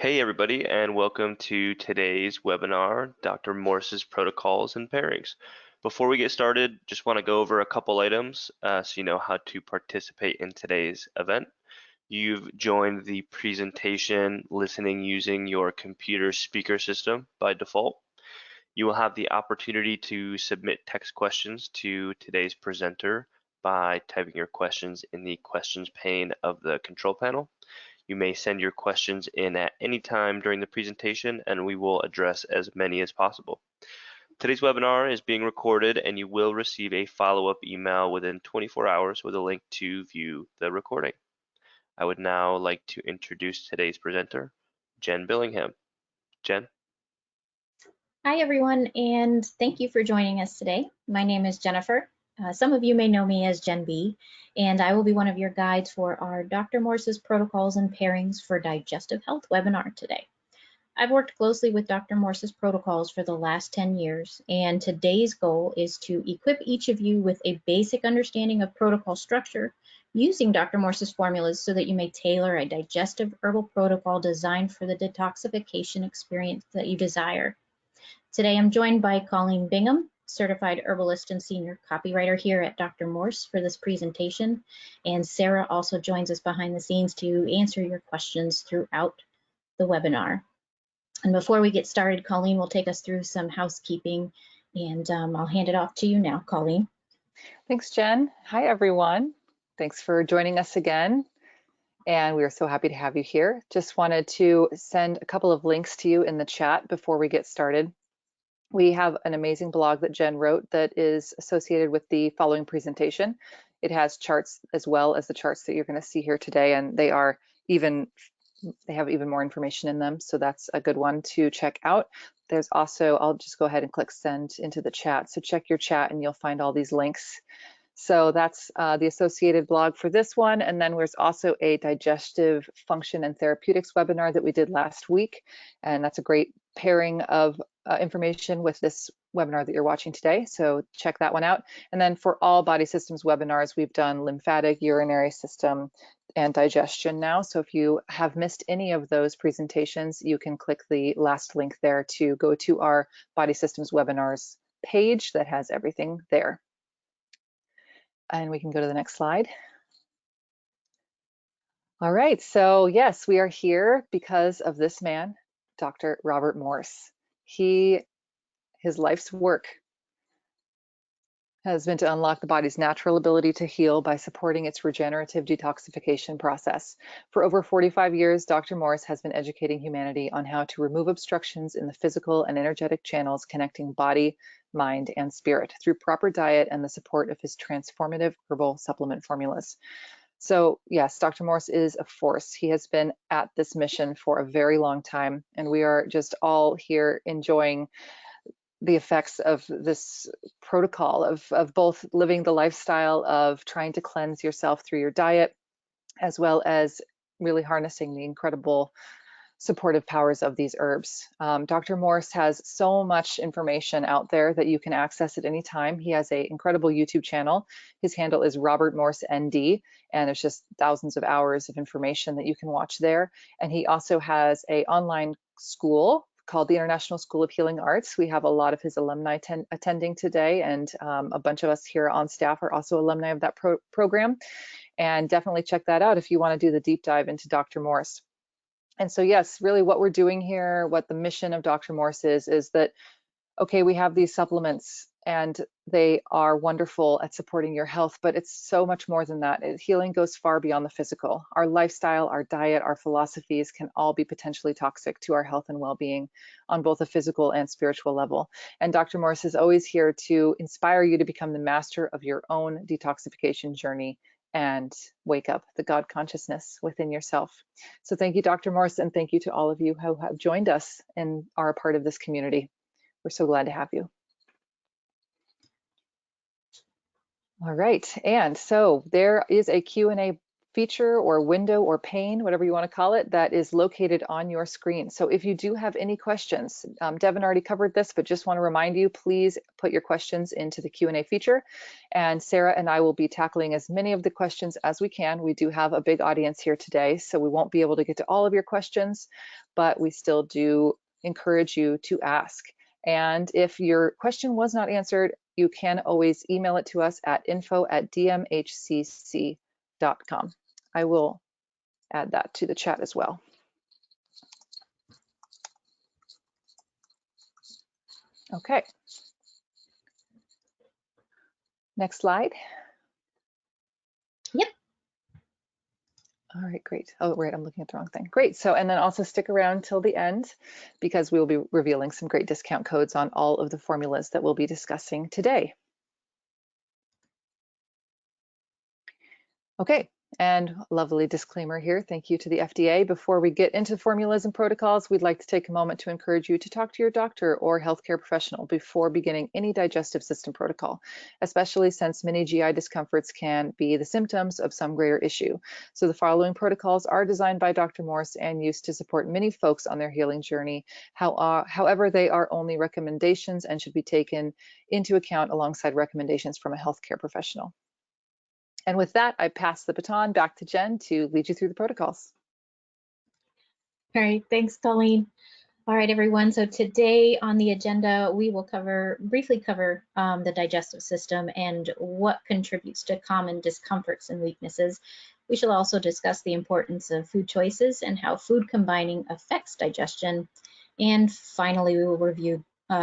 Hey everybody, and welcome to today's webinar, Dr. Morse's Protocols and Pairings. Before we get started, just want to go over a couple items so you know how to participate in today's event. You've joined the presentation listening using your computer speaker system by default. You will have the opportunity to submit text questions to today's presenter by typing your questions in the questions pane of the control panel. You may send your questions in at any time during the presentation, and we will address as many as possible. Today's webinar is being recorded, and you will receive a follow-up email within 24 hours with a link to view the recording. I would now like to introduce today's presenter, Jen Billingham. Jen? Hi, everyone, and thank you for joining us today. My name is Jennifer. Some of you may know me as Jen B, and I will be one of your guides for our Dr. Morse's Protocols and Pairings for Digestive Health webinar today. I've worked closely with Dr. Morse's protocols for the last 10 years, and today's goal is to equip each of you with a basic understanding of protocol structure using Dr. Morse's formulas so that you may tailor a digestive herbal protocol designed for the detoxification experience that you desire. Today I'm joined by Colleen Bingham, certified herbalist and senior copywriter here at Dr. Morse for this presentation. And Sarah also joins us behind the scenes to answer your questions throughout the webinar. And before we get started, Colleen will take us through some housekeeping, and I'll hand it off to you now, Colleen. Thanks, Jen. Hi, everyone. Thanks for joining us again. And we are so happy to have you here. Just wanted to send a couple of links to you in the chat before we get started. We have an amazing blog that Jen wrote that is associated with the following presentation. It has charts as well as the charts that you're going to see here today, and they have even more information in them, so that's a good one to check out. There's also, I'll just go ahead and click send into the chat. So check your chat and you'll find all these links. So that's the associated blog for this one. And then there's also a digestive function and therapeutics webinar that we did last week. And that's a great pairing of information with this webinar that you're watching today. So check that one out. And then for all body systems webinars, we've done lymphatic, urinary system, and digestion now. So if you have missed any of those presentations, you can click the last link there to go to our body systems webinars page that has everything there. And we can go to the next slide. All right, so yes, we are here because of this man, Dr. Robert Morse. His life's work has been to unlock the body's natural ability to heal by supporting its regenerative detoxification process. For over 45 years, Dr. Morse has been educating humanity on how to remove obstructions in the physical and energetic channels connecting body, mind, and spirit through proper diet and the support of his transformative herbal supplement formulas. So yes, Dr. Morse is a force. He has been at this mission for a very long time, and we are just all here enjoying the effects of this protocol of both living the lifestyle of trying to cleanse yourself through your diet, as well as really harnessing the incredible supportive powers of these herbs. Dr. Morse has so much information out there that you can access at any time. He has an incredible YouTube channel. His handle is Robert Morse ND, and there's just thousands of hours of information that you can watch there. And he also has an online school called the International School of Healing Arts. We have a lot of his alumni attending today, and a bunch of us here on staff are also alumni of that program. And definitely check that out if you want to do the deep dive into Dr. Morse. And so yes, really what we're doing here, what the mission of Dr. Morse is that, okay, we have these supplements and they are wonderful at supporting your health, but it's so much more than that. Healing goes far beyond the physical. Our lifestyle, our diet, our philosophies can all be potentially toxic to our health and well-being on both a physical and spiritual level. And Dr. Morse is always here to inspire you to become the master of your own detoxification journey and wake up the God consciousness within yourself. So thank you, Dr. Morse, and thank you to all of you who have joined us and are a part of this community. We're so glad to have you. All right, and so there is a Q&A feature or window or pane, whatever you want to call it, that is located on your screen. So if you do have any questions, Devin already covered this, but just want to remind you, please put your questions into the Q&A feature, and Sarah and I will be tackling as many of the questions as we can. We do have a big audience here today, so we won't be able to get to all of your questions, but we still do encourage you to ask. And if your question was not answered, you can always email it to us at info@dmhcc.com. I will add that to the chat as well. Okay. Next slide. Yep. All right, great. Oh, right, I'm looking at the wrong thing. Great. So, and then also stick around till the end because we will be revealing some great discount codes on all of the formulas that we'll be discussing today. Okay, and lovely disclaimer here. Thank you to the FDA. Before we get into formulas and protocols, we'd like to take a moment to encourage you to talk to your doctor or healthcare professional before beginning any digestive system protocol, especially since many GI discomforts can be the symptoms of some greater issue. So the following protocols are designed by Dr. Morse and used to support many folks on their healing journey. However, they are only recommendations and should be taken into account alongside recommendations from a healthcare professional. And with that, I pass the baton back to Jen to lead you through the protocols. All right, thanks, Colleen. All right, everyone. So today on the agenda, we will briefly cover the digestive system and what contributes to common discomforts and weaknesses. We shall also discuss the importance of food choices and how food combining affects digestion. And finally, we will review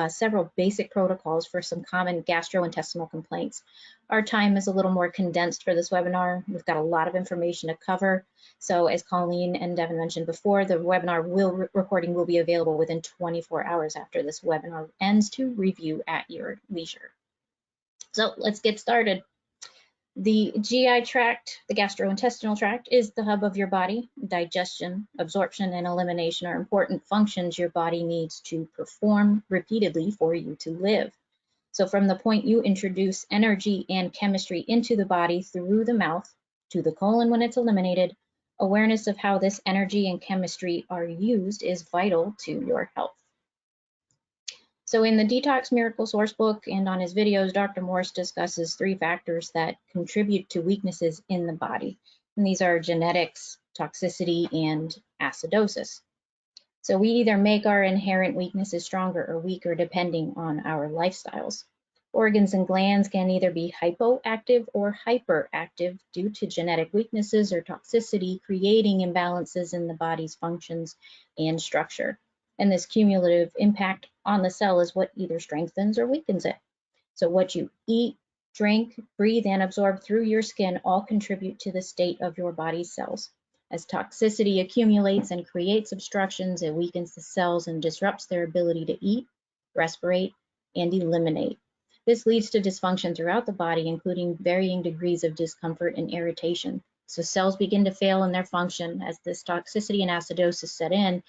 several basic protocols for some common gastrointestinal complaints. Our time is a little more condensed for this webinar. We've got a lot of information to cover. So as Colleen and Devin mentioned before, the webinar recording will be available within 24 hours after this webinar ends to review at your leisure. So let's get started. The GI tract, the gastrointestinal tract, is the hub of your body. Digestion, absorption, and elimination are important functions your body needs to perform repeatedly for you to live. So from the point you introduce energy and chemistry into the body through the mouth to the colon when it's eliminated, awareness of how this energy and chemistry are used is vital to your health. So in the Detox Miracle Source book and on his videos, Dr. Morse discusses 3 factors that contribute to weaknesses in the body. And these are genetics, toxicity, and acidosis. So we either make our inherent weaknesses stronger or weaker depending on our lifestyles. Organs and glands can either be hypoactive or hyperactive due to genetic weaknesses or toxicity, creating imbalances in the body's functions and structure. And this cumulative impact on the cell is what either strengthens or weakens it. So what you eat, drink, breathe, and absorb through your skin all contribute to the state of your body's cells. As toxicity accumulates and creates obstructions, it weakens the cells and disrupts their ability to eat, respirate, and eliminate. This leads to dysfunction throughout the body, including varying degrees of discomfort and irritation. So cells begin to fail in their function as this toxicity and acidosis set in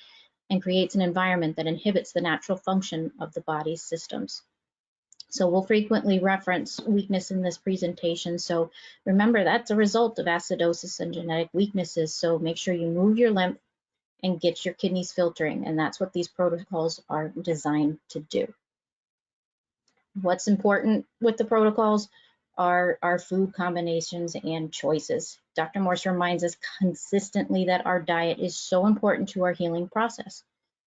and creates an environment that inhibits the natural function of the body's systems. So we'll frequently reference weakness in this presentation. So remember, that's a result of acidosis and genetic weaknesses. So make sure you move your lymph and get your kidneys filtering. And that's what these protocols are designed to do. What's important with the protocols are our food combinations and choices. Dr. Morse reminds us consistently that our diet is so important to our healing process.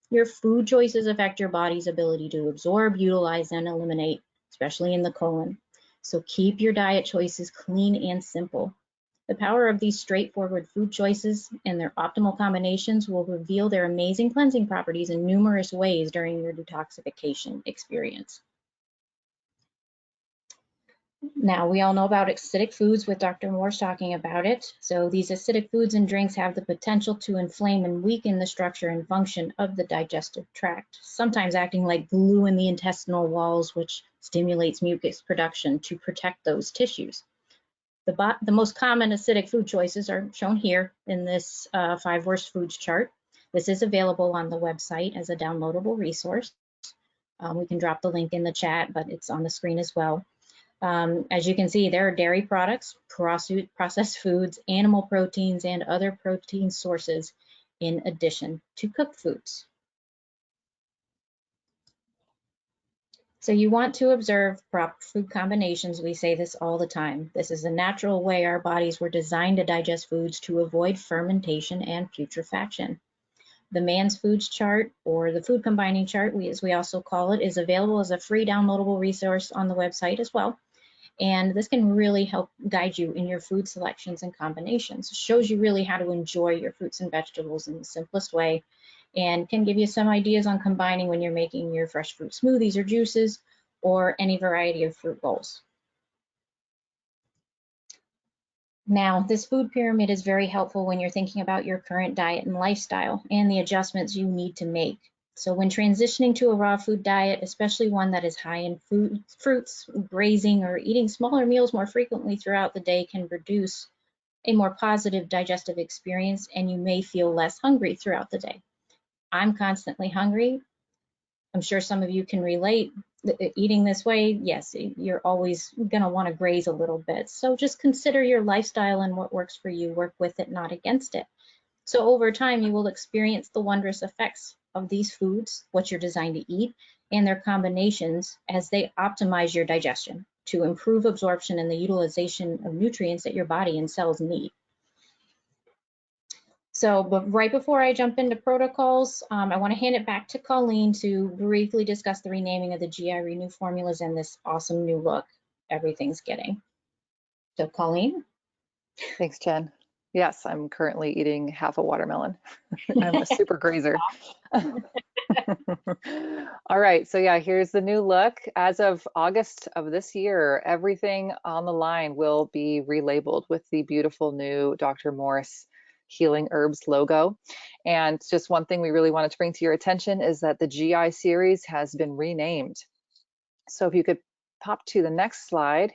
Your food choices affect your body's ability to absorb, utilize, and eliminate, especially in the colon. So keep your diet choices clean and simple. The power of these straightforward food choices and their optimal combinations will reveal their amazing cleansing properties in numerous ways during your detoxification experience. Now, we all know about acidic foods with Dr. Morse talking about it. So these acidic foods and drinks have the potential to inflame and weaken the structure and function of the digestive tract, sometimes acting like glue in the intestinal walls, which stimulates mucus production to protect those tissues. The most common acidic food choices are shown here in this 5 worst foods chart. This is available on the website as a downloadable resource. We can drop the link in the chat, but it's on the screen as well. As you can see, there are dairy products, processed foods, animal proteins, and other protein sources in addition to cooked foods. So you want to observe proper food combinations. We say this all the time. This is a natural way our bodies were designed to digest foods to avoid fermentation and putrefaction. The Man's Foods chart, or the food combining chart, as we also call it, is available as a free downloadable resource on the website as well. And this can really help guide you in your food selections and combinations. It shows you really how to enjoy your fruits and vegetables in the simplest way, and can give you some ideas on combining when you're making your fresh fruit smoothies or juices, or any variety of fruit bowls. Now, this food pyramid is very helpful when you're thinking about your current diet and lifestyle and the adjustments you need to make. So when transitioning to a raw food diet, especially one that is high in fruits, grazing, or eating smaller meals more frequently throughout the day, can produce a more positive digestive experience, and you may feel less hungry throughout the day. I'm constantly hungry. I'm sure some of you can relate. Eating this way, yes, you're always going to want to graze a little bit. So just consider your lifestyle and what works for you. Work with it, not against it. So over time, you will experience the wondrous effects of these foods, what you're designed to eat, and their combinations as they optimize your digestion to improve absorption and the utilization of nutrients that your body and cells need. So, but right before I jump into protocols, I want to hand it back to Colleen to briefly discuss the renaming of the GI Renew formulas and this awesome new look everything's getting. So Colleen? Thanks, Jen. Yes, I'm currently eating half a watermelon. I'm a super grazer. All right, so yeah, here's the new look. As of August of this year, everything on the line will be relabeled with the beautiful new Dr. Morse Healing Herbs logo. And just one thing we really wanted to bring to your attention is that the GI series has been renamed. So if you could pop to the next slide.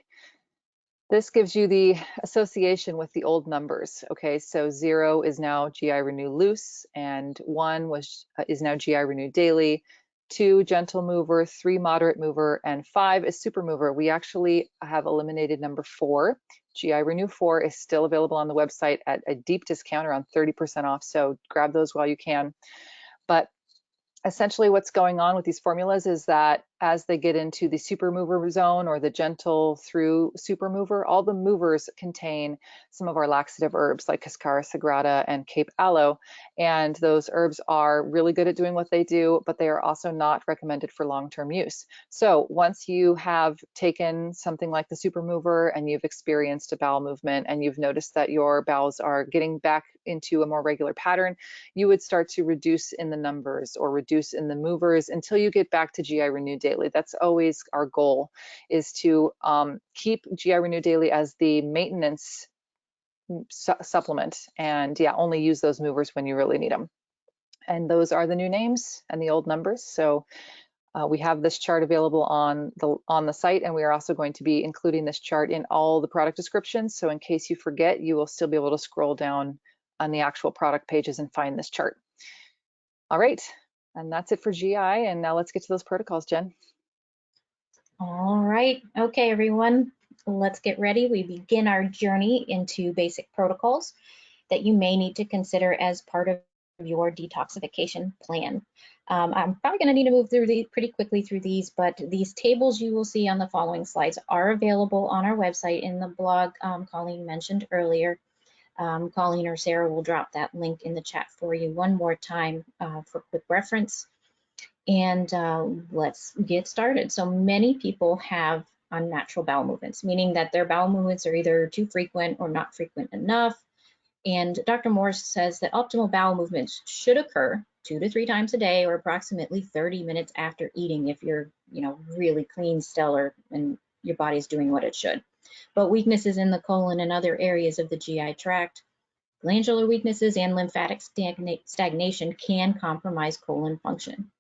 This gives you the association with the old numbers. Okay, so 0 is now GI Renew Loose, and 1 is now GI Renew Daily, 2 Gentle Mover, 3 Moderate Mover, and 5 is Super Mover. We actually have eliminated number 4. GI Renew 4 is still available on the website at a deep discount, around 30% off, so grab those while you can. But essentially what's going on with these formulas is that as they get into the super mover zone or the gentle through super mover, all the movers contain some of our laxative herbs like Cascara sagrada and Cape aloe. And those herbs are really good at doing what they do, but they are also not recommended for long-term use. So once you have taken something like the super mover and you've experienced a bowel movement and you've noticed that your bowels are getting back into a more regular pattern, you would start to reduce in the numbers or reduce in the movers until you get back to GI Renew Daily. That's always our goal, is to keep GI Renew Daily as the maintenance supplement, and yeah, only use those movers when you really need them. And those are the new names and the old numbers. So we have this chart available on the site, and we are also going to be including this chart in all the product descriptions. So in case you forget, you will still be able to scroll down on the actual product pages and find this chart. All right, and that's it for GI. And now let's get to those protocols, Jen. All right, okay, everyone, let's get ready. We begin our journey into basic protocols that you may need to consider as part of your detoxification plan. I'm probably going to need to move through these pretty quickly through these, but these tables you will see on the following slides are available on our website in the blog Colleen mentioned earlier. Colleen or Sarah will drop that link in the chat for you one more time for quick reference. And let's get started. So many people have unnatural bowel movements, meaning that their bowel movements are either too frequent or not frequent enough. And Dr. Morse says that optimal bowel movements should occur 2 to 3 times a day or approximately 30 minutes after eating if you're, really clean, stellar, and your body's doing what it should. But weaknesses in the colon and other areas of the GI tract, glandular weaknesses, and lymphatic stagnation can compromise colon function.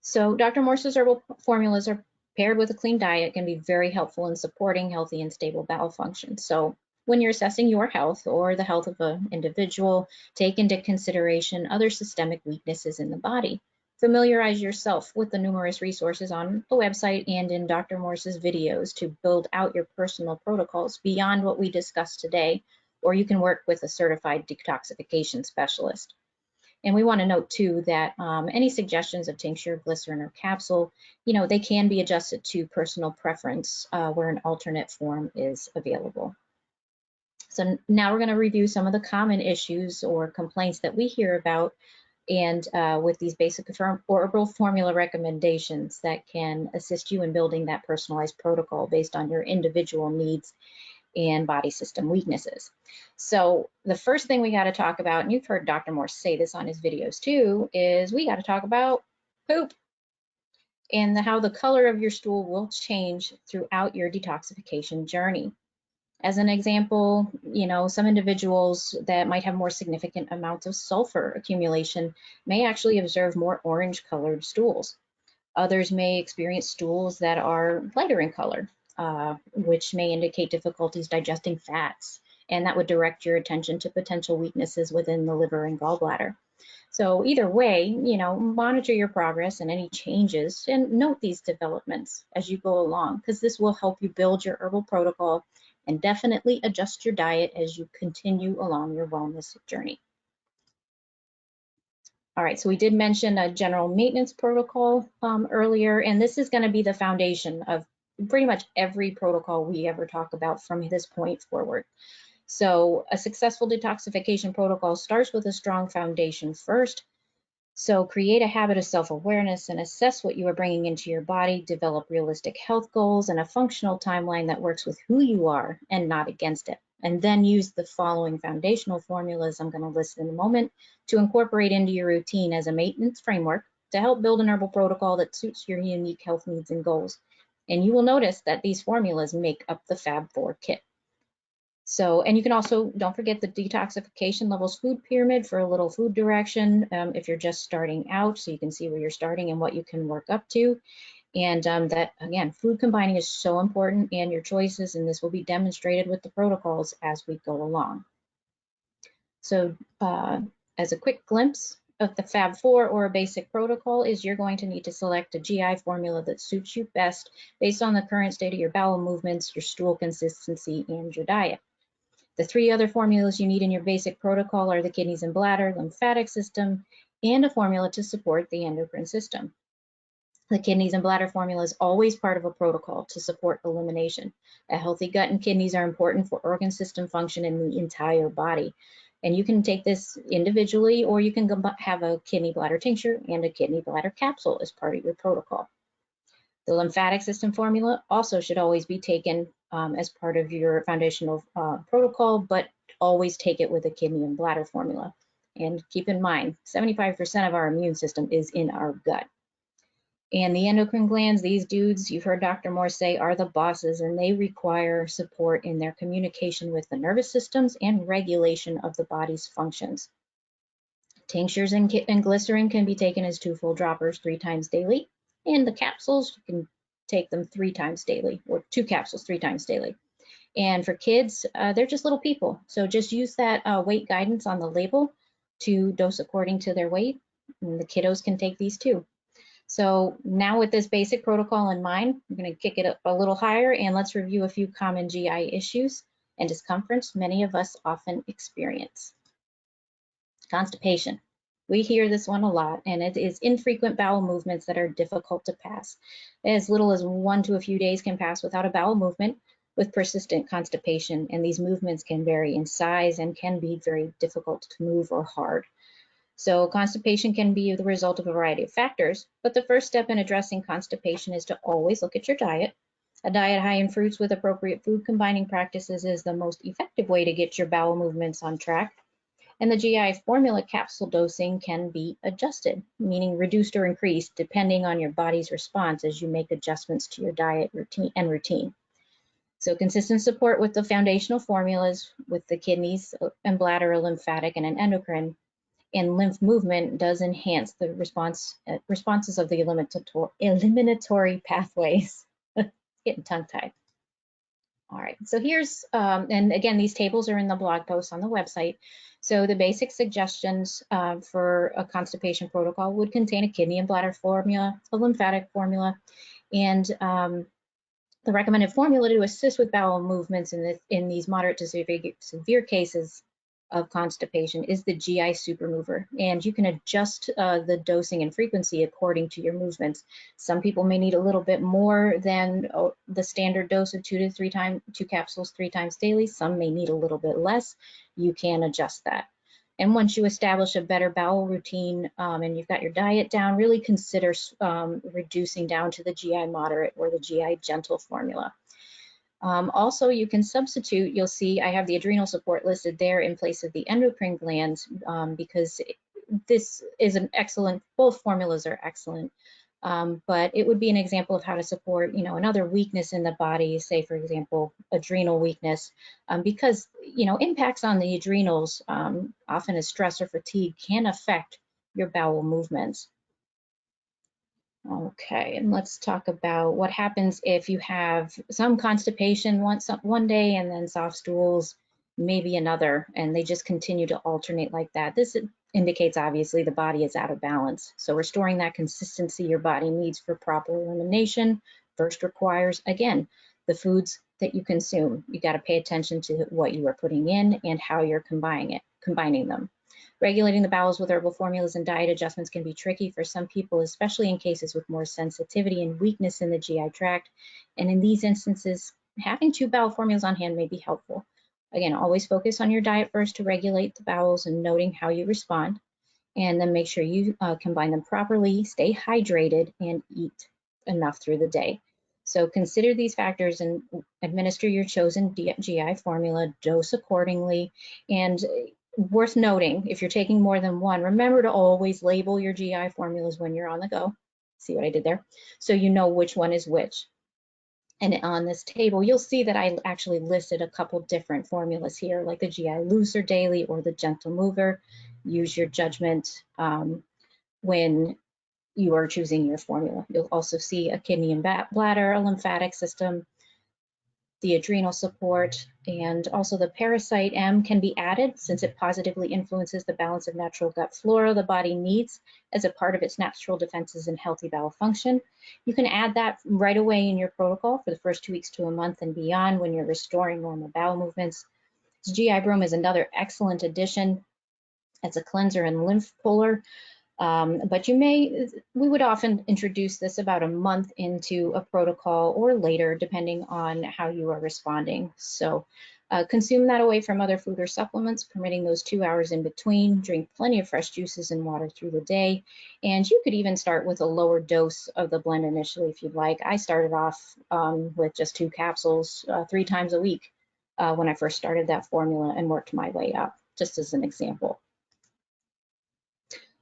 So Dr. Morse's herbal formulas are paired with a clean diet can be very helpful in supporting healthy and stable bowel function. So when you're assessing your health or the health of an individual, take into consideration other systemic weaknesses in the body. Familiarize yourself with the numerous resources on the website and in Dr. Morse's videos to build out your personal protocols beyond what we discussed today, or you can work with a certified detoxification specialist. And we want to note too that any suggestions of tincture, glycerin, or capsule, they can be adjusted to personal preference where an alternate form is available. So now we're going to review some of the common issues or complaints that we hear about, and with these basic herbal formula recommendations that can assist you in building that personalized protocol based on your individual needs and body system weaknesses. So the first thing we got to talk about, and you've heard Dr. Morse say this on his videos too, is we got to talk about poop and how the color of your stool will change throughout your detoxification journey. As an example, some individuals that might have more significant amounts of sulfur accumulation may actually observe more orange colored stools. Others may experience stools that are lighter in color, which may indicate difficulties digesting fats, and that would direct your attention to potential weaknesses within the liver and gallbladder. So either way, monitor your progress and any changes and note these developments as you go along, because this will help you build your herbal protocol and definitely adjust your diet as you continue along your wellness journey. All right, so we did mention a general maintenance protocol earlier, and this is going to be the foundation of pretty much every protocol we ever talk about from this point forward. So a successful detoxification protocol starts with a strong foundation first. So create a habit of self-awareness and assess what you are bringing into your body, develop realistic health goals and a functional timeline that works with who you are and not against it. And then use the following foundational formulas I'm going to list in a moment to incorporate into your routine as a maintenance framework to help build an herbal protocol that suits your unique health needs and goals. And you will notice that these formulas make up the Fab 4 kit. So, and you can also, don't forget the detoxification levels food pyramid for a little food direction if you're just starting out, so you can see where you're starting and what you can work up to. And that, again, food combining is so important and your choices, and this will be demonstrated with the protocols as we go along. So as a quick glimpse of the Fab 4 or a basic protocol is you're going to need to select a GI formula that suits you best based on the current state of your bowel movements, your stool consistency, and your diet. The 3 other formulas you need in your basic protocol are the kidneys and bladder, lymphatic system, and a formula to support the endocrine system. The kidneys and bladder formula is always part of a protocol to support elimination. A healthy gut and kidneys are important for organ system function in the entire body. And you can take this individually, or you can have a kidney bladder tincture and a kidney bladder capsule as part of your protocol. The lymphatic system formula also should always be taken as part of your foundational protocol, but always take it with a kidney and bladder formula. And keep in mind, 75% of our immune system is in our gut. And the endocrine glands, these dudes, you've heard Dr. Morse say, are the bosses, and they require support in their communication with the nervous systems and regulation of the body's functions. Tinctures and glycerin can be taken as 2 full droppers 3 times daily. And the capsules, you can take them 3 times daily, or 2 capsules 3 times daily. And for kids, they're just little people. So just use that weight guidance on the label to dose according to their weight. And the kiddos can take these too. So now with this basic protocol in mind, I'm going to kick it up a little higher and let's review a few common GI issues and discomforts many of us often experience. Constipation. We hear this one a lot, and it is infrequent bowel movements that are difficult to pass. As little as 1 to a few days can pass without a bowel movement with persistent constipation, and these movements can vary in size and can be very difficult to move or hard. So constipation can be the result of a variety of factors, but the first step in addressing constipation is to always look at your diet. A diet high in fruits with appropriate food combining practices is the most effective way to get your bowel movements on track. And the GI formula capsule dosing can be adjusted, meaning reduced or increased depending on your body's response as you make adjustments to your diet routine. So consistent support with the foundational formulas with the kidneys and bladder, lymphatic, and an endocrine, and lymph movement does enhance the responses of the eliminatory pathways. Getting tongue-tied. All right, so here's, and again, these tables are in the blog post on the website. So the basic suggestions for a constipation protocol would contain a kidney and bladder formula, a lymphatic formula, and the recommended formula to assist with bowel movements in these moderate to severe cases of constipation is the GI Super Mover, and you can adjust the dosing and frequency according to your movements. Some people may need a little bit more than the standard dose of 2 capsules 3 times daily. Some may need a little bit less. You can adjust that. And once you establish a better bowel routine and you've got your diet down, really consider reducing down to the GI moderate or the GI gentle formula. Also, you can substitute, you'll see I have the adrenal support listed there in place of the endocrine glands because this is an excellent, both formulas are excellent. But it would be an example of how to support, another weakness in the body, say, for example, adrenal weakness, because, impacts on the adrenals, often as stress or fatigue, can affect your bowel movements. Okay, and let's talk about what happens if you have some constipation one day and then soft stools maybe another, and they just continue to alternate like that. This indicates obviously the body is out of balance. So restoring that consistency your body needs for proper elimination first requires, again, the foods that you consume. You got to pay attention to what you are putting in and how you're combining them. Regulating the bowels with herbal formulas and diet adjustments can be tricky for some people, especially in cases with more sensitivity and weakness in the GI tract. And in these instances, having 2 bowel formulas on hand may be helpful. Again, always focus on your diet first to regulate the bowels and noting how you respond. And then make sure you combine them properly, stay hydrated, and eat enough through the day. So consider these factors and administer your chosen GI formula, dose accordingly, and worth noting, if you're taking more than one, remember to always label your GI formulas when you're on the go. See what I did there? So you know which one is which. And on this table, you'll see that I actually listed a couple different formulas here, like the GI Looser Daily or the Gentle Mover. Use your judgment when you are choosing your formula. You'll also see a kidney and bladder, a lymphatic system, the adrenal support, and also the parasite M can be added since it positively influences the balance of natural gut flora the body needs as a part of its natural defenses and healthy bowel function. You can add that right away in your protocol for the first 2 weeks to a month and beyond when you're restoring normal bowel movements. GI Broom is another excellent addition. It's a cleanser and lymph puller. But we would often introduce this about a month into a protocol or later, depending on how you are responding. So consume that away from other food or supplements, permitting those 2 hours in between. Drink plenty of fresh juices and water through the day. And you could even start with a lower dose of the blend initially if you'd like. I started off with just 2 capsules 3 times a week when I first started that formula and worked my way up, just as an example.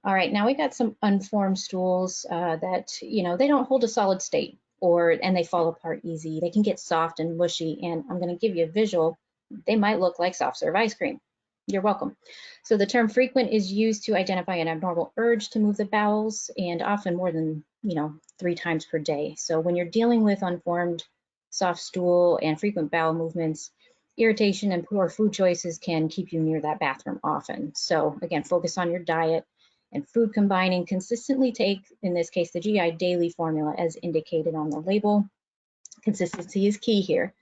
All right, now we got some unformed stools that, they don't hold a solid state and they fall apart easy. They can get soft and mushy, and I'm going to give you a visual. They might look like soft serve ice cream. You're welcome. So the term frequent is used to identify an abnormal urge to move the bowels, and often more than, 3 times per day. So when you're dealing with unformed soft stool and frequent bowel movements, irritation and poor food choices can keep you near that bathroom often. So again, focus on your diet and food combining. Consistently take, in this case, the GI Daily formula as indicated on the label. Consistency is key here.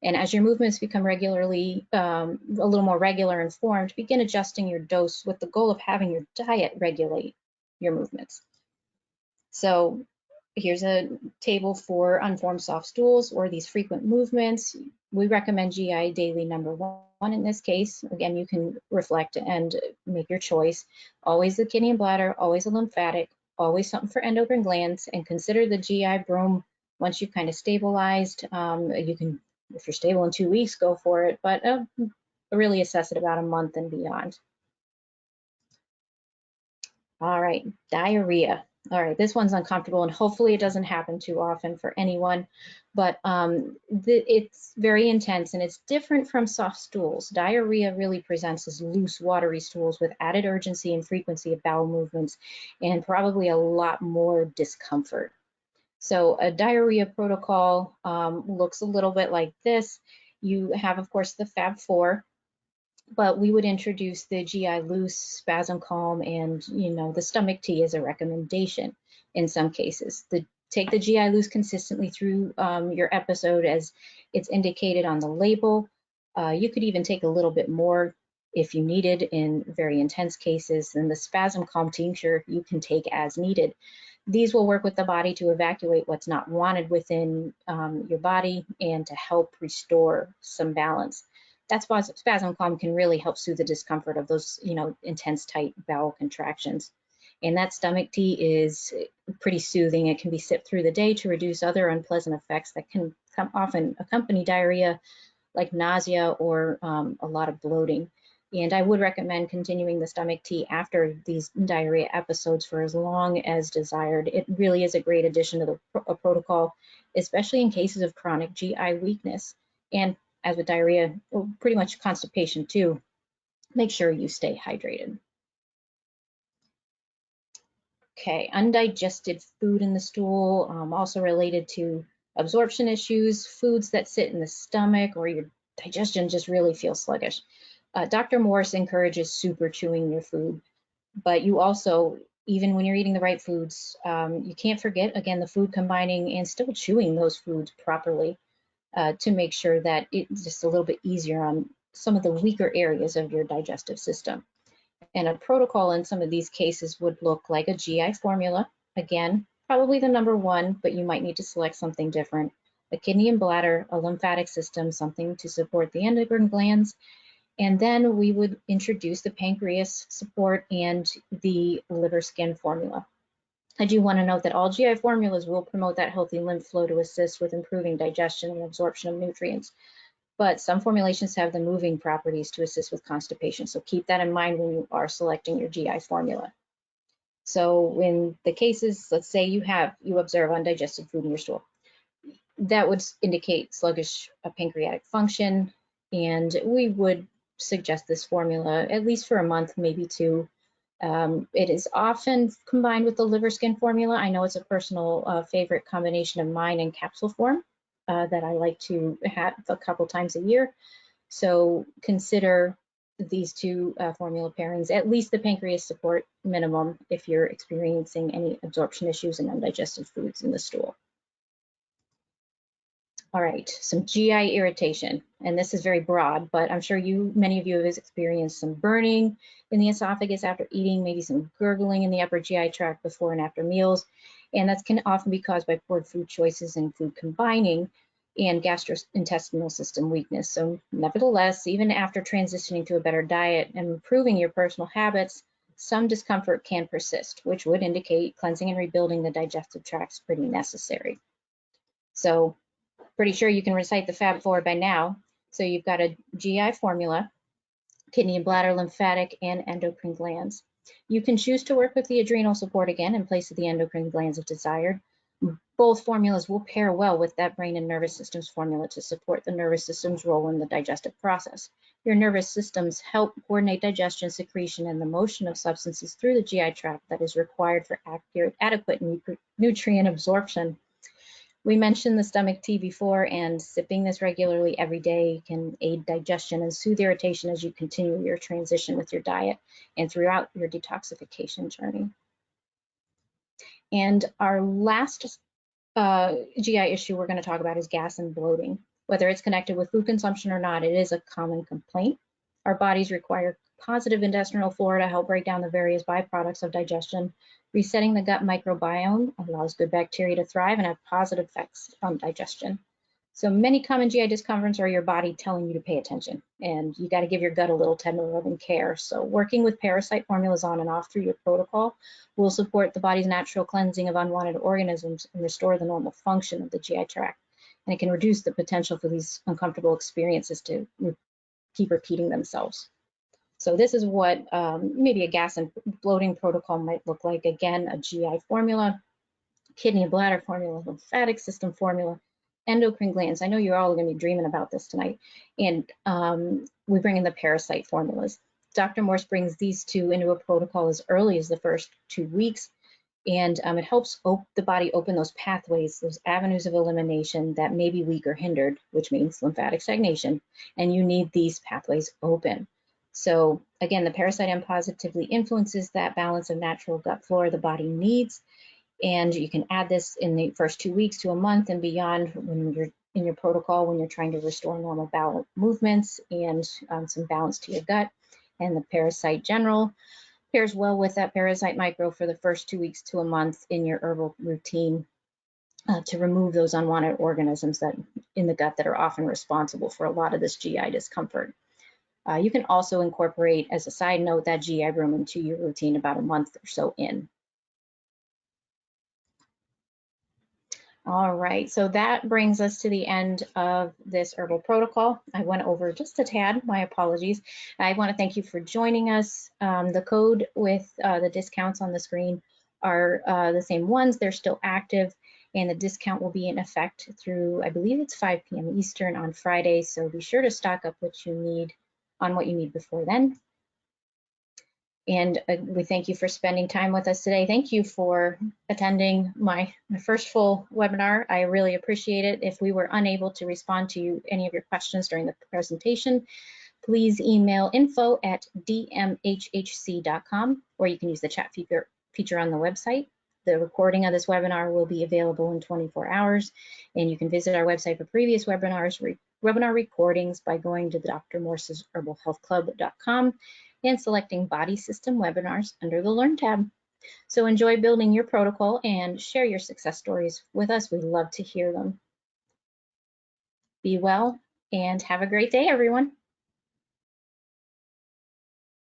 And as your movements become regularly, a little more regular and formed, begin adjusting your dose with the goal of having your diet regulate your movements. So here's a table for unformed soft stools or these frequent movements. We recommend GI Daily number 1 in this case. Again, you can reflect and make your choice. Always the kidney and bladder, always a lymphatic, always something for endocrine glands, and consider the GI Broom once you've kind of stabilized. You can, if you're stable in 2 weeks, go for it, but really assess it about a month and beyond. All right, diarrhea. All right, this one's uncomfortable, and hopefully it doesn't happen too often for anyone, but it's very intense and it's different from soft stools. Diarrhea really presents as loose, watery stools with added urgency and frequency of bowel movements and probably a lot more discomfort. So a diarrhea protocol looks a little bit like this. You have, of course, the Fab 4, but we would introduce the GI Loose, Spasm Calm, and the stomach tea as a recommendation in some cases. Take the GI Loose consistently through your episode as it's indicated on the label. You could even take a little bit more if you needed in very intense cases. And the Spasm Calm tincture you can take as needed. These will work with the body to evacuate what's not wanted within your body and to help restore some balance. That Spasm Calm can really help soothe the discomfort of those, intense, tight bowel contractions. And that stomach tea is pretty soothing. It can be sipped through the day to reduce other unpleasant effects that can often accompany diarrhea, like nausea or a lot of bloating. And I would recommend continuing the stomach tea after these diarrhea episodes for as long as desired. It really is a great addition to the protocol, especially in cases of chronic GI weakness. And as with diarrhea, pretty much constipation too, make sure you stay hydrated. Okay, undigested food in the stool, also related to absorption issues, foods that sit in the stomach or your digestion just really feels sluggish. Dr. Morse encourages super chewing your food, but you also, even when you're eating the right foods, you can't forget, again, the food combining and still chewing those foods properly to make sure that it's just a little bit easier on some of the weaker areas of your digestive system. And a protocol in some of these cases would look like a GI formula. Again, probably the number one, but you might need to select something different. A kidney and bladder, a lymphatic system, something to support the endocrine glands. And then we would introduce the pancreas support and the liver skin formula. I do want to note that all GI formulas will promote that healthy lymph flow to assist with improving digestion and absorption of nutrients. But some formulations have the moving properties to assist with constipation. So keep that in mind when you are selecting your GI formula. So in the cases, let's say you observe undigested food in your stool, that would indicate sluggish pancreatic function, and we would suggest this formula at least for a month, maybe two. It is often combined with the liver skin formula. I know it's a personal favorite combination of mine in capsule form that I like to have a couple times a year. So consider these two formula pairings, at least the pancreas support minimum if you're experiencing any absorption issues and undigested foods in the stool. All right, some GI irritation, and this is very broad, but I'm sure many of you have experienced some burning in the esophagus after eating, maybe some gurgling in the upper GI tract before and after meals, and that can often be caused by poor food choices and food combining and gastrointestinal system weakness. So nevertheless, even after transitioning to a better diet and improving your personal habits, some discomfort can persist, which would indicate cleansing and rebuilding the digestive tract is pretty necessary. So pretty sure you can recite the Fab 4 by now. So you've got a GI formula, kidney and bladder, lymphatic, and endocrine glands. You can choose to work with the adrenal support again in place of the endocrine glands if desired. Both formulas will pair well with that brain and nervous systems formula to support the nervous system's role in the digestive process. Your nervous systems help coordinate digestion, secretion, and the motion of substances through the GI tract that is required for adequate nutrient absorption. We mentioned the stomach tea before, and sipping this regularly every day can aid digestion and soothe irritation as you continue your transition with your diet and throughout your detoxification journey. And our last GI issue we're going to talk about is gas and bloating. Whether it's connected with food consumption or not, it is a common complaint. Our bodies require positive intestinal flora to help break down the various byproducts of digestion. Resetting the gut microbiome allows good bacteria to thrive and have positive effects on digestion. So many common GI discomforts are your body telling you to pay attention, and you got to give your gut a little tender loving care. So working with parasite formulas on and off through your protocol will support the body's natural cleansing of unwanted organisms and restore the normal function of the GI tract. And it can reduce the potential for these uncomfortable experiences to keep repeating themselves. So this is what maybe a gas and bloating protocol might look like. Again, a GI formula, kidney and bladder formula, lymphatic system formula, endocrine glands. I know you're all going to be dreaming about this tonight. And we bring in the parasite formulas. Dr. Morse brings these two into a protocol as early as the first 2 weeks. And it helps the body open those pathways, those avenues of elimination that may be weak or hindered, which means lymphatic stagnation, and you need these pathways open. So again, the parasite M positively influences that balance of natural gut flora the body needs, and you can add this in the first 2 weeks to a month and beyond when you're in your protocol, when you're trying to restore normal bowel movements and some balance to your gut. And the Parasite General pairs well with that Parasite Micro for the first 2 weeks to a month in your herbal routine to remove those unwanted organisms that in the gut that are often responsible for a lot of this GI discomfort. You can also incorporate, as a side note, that GI room into your routine about a month or so in. All right, so that brings us to the end of this herbal protocol. I went over just a tad, my apologies. I want to thank you for joining us. The code with the discounts on the screen are the same ones, they're still active, and the discount will be in effect through, I believe it's 5 p.m. Eastern on Friday, so be sure to stock up what you need before then. And we thank you for spending time with us today. Thank you for attending my first full webinar. I really appreciate it. If we were unable to respond to any of your questions during the presentation, please email info@dmhhc.com, or you can use the chat feature on the website. The recording of this webinar will be available in 24 hours, and you can visit our website for previous webinars, webinar recordings by going to the Dr. Morse's herbalhealthclub.com and selecting Body System Webinars under the Learn tab. So enjoy building your protocol and share your success stories with us. We'd love to hear them. Be well and have a great day, everyone.